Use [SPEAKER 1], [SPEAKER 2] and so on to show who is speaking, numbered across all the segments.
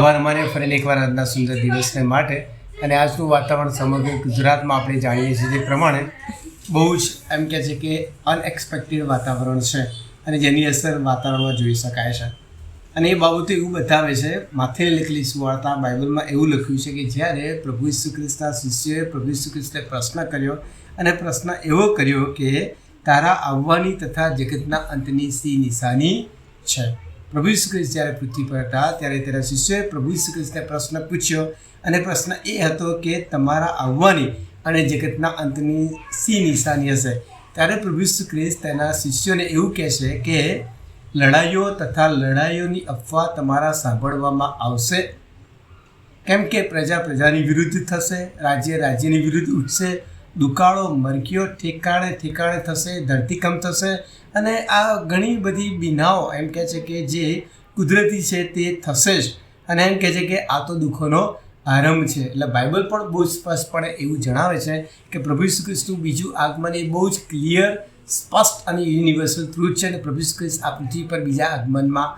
[SPEAKER 1] આભાર અમારે ફરી એકવાર આજના સુંદર દિવસને માટે અને આજનું વાતાવરણ સમગ્ર ગુજરાતમાં આપણે જાણીએ છીએ તે પ્રમાણે બહુ જ એમ કહે છે કે અનએક્સપેક્ટેડ વાતાવરણ છે અને જેની અસર વાતાવરણમાં જોઈ શકાય છે. અને એ બાબતો એવું બતાવે છે, માથે લખેલી સુવાર્તા બાઇબલમાં એવું લખ્યું છે કે જ્યારે પ્રભુ ઈસુ ખ્રિસ્તના શિષ્યોએ પ્રભુ ઈસુ ખ્રિસ્તે પ્રશ્ન કર્યો અને પ્રશ્ન એવો કર્યો કે તારા આવવાની તથા જગતના અંતની શી નિશાની છે. પ્રભુ ઈસુ ખ્રિસ્ત જ્યારે પૃથ્વી પર હતા ત્યારે તેના શિષ્યોએ પ્રભુ ઈસુ ખ્રિસ્તને પ્રશ્ન પૂછ્યો અને પ્રશ્ન એ હતો કે તમારા આવવાની અને જગતના અંતની શી નિશાની હશે. ત્યારે પ્રભુ ઈસુ ખ્રિસ્ત તેના શિષ્યોને એવું કહેશે કે લડાઈઓ તથા લડાઈઓની અફવા તમારા સાંભળવામાં આવશે, કેમ કે પ્રજા પ્રજાની વિરુદ્ધ થશે, રાજ્ય રાજ્યની વિરુદ્ધ ઉઠશે, દુકાળો મરકીઓ ઠેકાણે ઠેકાણે થશે, ધરતીકંપ થશે અને આ ઘણી બધી બીનાઓ એમ કહે છે કે જે કુદરતી છે તે થશે જ. અને એમ કહે છે કે આ તો દુઃખોનો આરંભ છે. એટલે બાઇબલ પણ બહુ સ્પષ્ટપણે એવું જણાવે છે કે પ્રભુ ઈસુ ખ્રિસ્તનું બીજું આગમન એ બહુ જ ક્લિયર, સ્પષ્ટ અને યુનિવર્સલ ટ્રુથ છે. અને પ્રભુ ઈસુ ખ્રિસ્ત આ પૃથ્વી પર બીજા આગમનમાં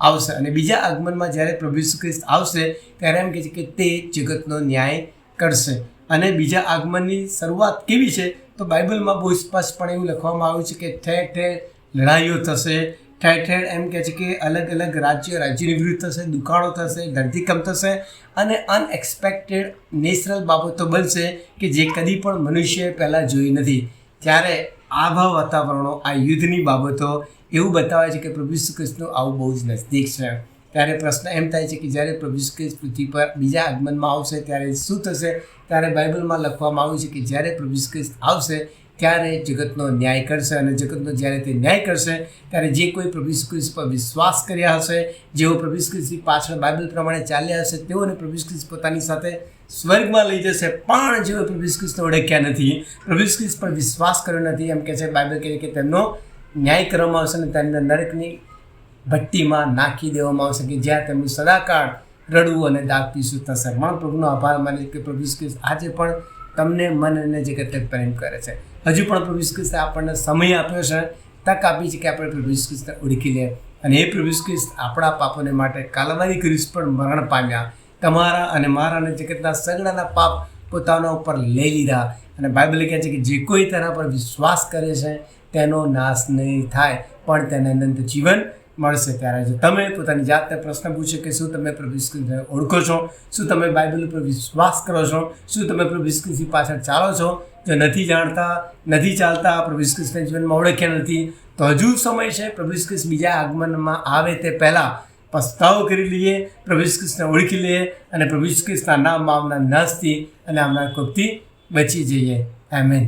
[SPEAKER 1] આવશે અને બીજા આગમનમાં જ્યારે પ્રભુ ઈસુ ખ્રિસ્ત આવશે ત્યારે એમ કહે છે કે તે જગતનો ન્યાય કરશે. અને બીજા આગમનની શરૂઆત કેવી છે તો બાઇબલમાં બહુ સ્પષ્ટપણે એવું લખવામાં આવ્યું છે કે ઠેર ઠેર લડાઈઓ થશે, ઠેર ઠેર એમ કહે છે કે અલગ અલગ રાજ્યની વિરુદ્ધ થશે, દુકાળો થશે, ધરતીકંપ થશે અને અનએક્સપેક્ટેડ નેચરલ બાબતો બનશે કે જે કદી પણ મનુષ્યએ પહેલાં જોઈ નથી. ત્યારે આવા વાતાવરણો, આ યુદ્ધની બાબતો એવું બતાવે છે કે પ્રભુ ઈસુ ખ્રિસ્તનું આવું બહુ જ નજદીક છે. ત્યારે પ્રશ્ન એમ થાય છે કે જ્યારે પ્રભુ ઈસુ ખ્રિસ્ત પૃથ્વી પર બીજા આગમનમાં આવશે ત્યારે શું થશે. ત્યારે બાઇબલમાં લખવામાં આવ્યું છે કે જ્યારે પ્રભુ ઈસુ ખ્રિસ્ત આવશે ત્યારે જગતનો ન્યાય કરશે અને જગતનો જ્યારે તે ન્યાય કરશે ત્યારે જે કોઈ પ્રભુ ઈસુ ખ્રિસ્ત પર વિશ્વાસ કર્યા હશે, જેઓ પ્રભુ ઈસુ ખ્રિસ્તની પાછળ બાઇબલ પ્રમાણે ચાલ્યા હશે, તેઓને પ્રભુ ઈસુ ખ્રિસ્ત પોતાની સાથે સ્વર્ગમાં લઈ જશે. પણ જેઓ પ્રભુ ઈસુ ખ્રિસ્તને ઓળખ્યા નથી, પ્રભુ ઈસુ ખ્રિસ્ત પર વિશ્વાસ કર્યો નથી, એમ કહે છે બાઇબલ કહે કે તેમનો ન્યાય કરવામાં આવશે અને તેમને નરકની ભઠ્ઠીમાં નાખી દેવામાં આવશે કે જ્યાં તેમનું સદાકાળ રડવું અને દાગ પીસું થશે. પણ પ્રભુનો આભાર માને કે પ્રભુ ઈસુ ખ્રિસ્ત આજે પણ તમને, મન અને જગતને પ્રેમ કરે છે. હજુ પણ પ્રભુ ઈસુ ખ્રિસ્તે આપણને સમય આપ્યો છે, તક આપી છે કે આપણે પ્રભુ ઈસુ ખ્રિસ્તને ઓળખી લઈએ. અને એ પ્રભુ ઈસુ ખ્રિસ્ત આપણા પાપોને માટે કાલવારી ક્રુસ પર મરણ પામ્યા, તમારા અને મારા અને જગતના સગડાના પાપ પોતાના ઉપર લઈ લીધા. અને બાઇબલ કહે છે કે જે કોઈ તેના પર વિશ્વાસ કરે છે તેનો નાશ નહીં થાય પણ તેને અનંત જીવન મળશે. ત્યારે જો તમે પોતાની જાતને પ્રશ્ન પૂછો કે શું તમે પ્રભુ ઈસુ ખ્રિસ્તને ઓળખો છો, શું તમે બાઇબલ ઉપર વિશ્વાસ કરો છો, શું તમે પ્રભુ ઈસુ ખ્રિસ્તની પાછળ ચાલો છો. જો નથી જાણતા, નથી ચાલતા, પ્રભુ ઈસુ ખ્રિસ્તને જીવનમાં ઓળખ્યા નથી તો હજુ સમય છે. પ્રભુ ઈસુ ખ્રિસ્ત બીજા આગમનમાં આવે તે પહેલાં પસ્તાવો કરી લઈએ, પ્રભુ ઈસુ ખ્રિસ્તને ઓળખી લઈએ અને પ્રભુ ઈસુ ખ્રિસ્તના નામમાં આવનાર નાશથી અને આવનાર કોપથી બચી જઈએ. આમેન.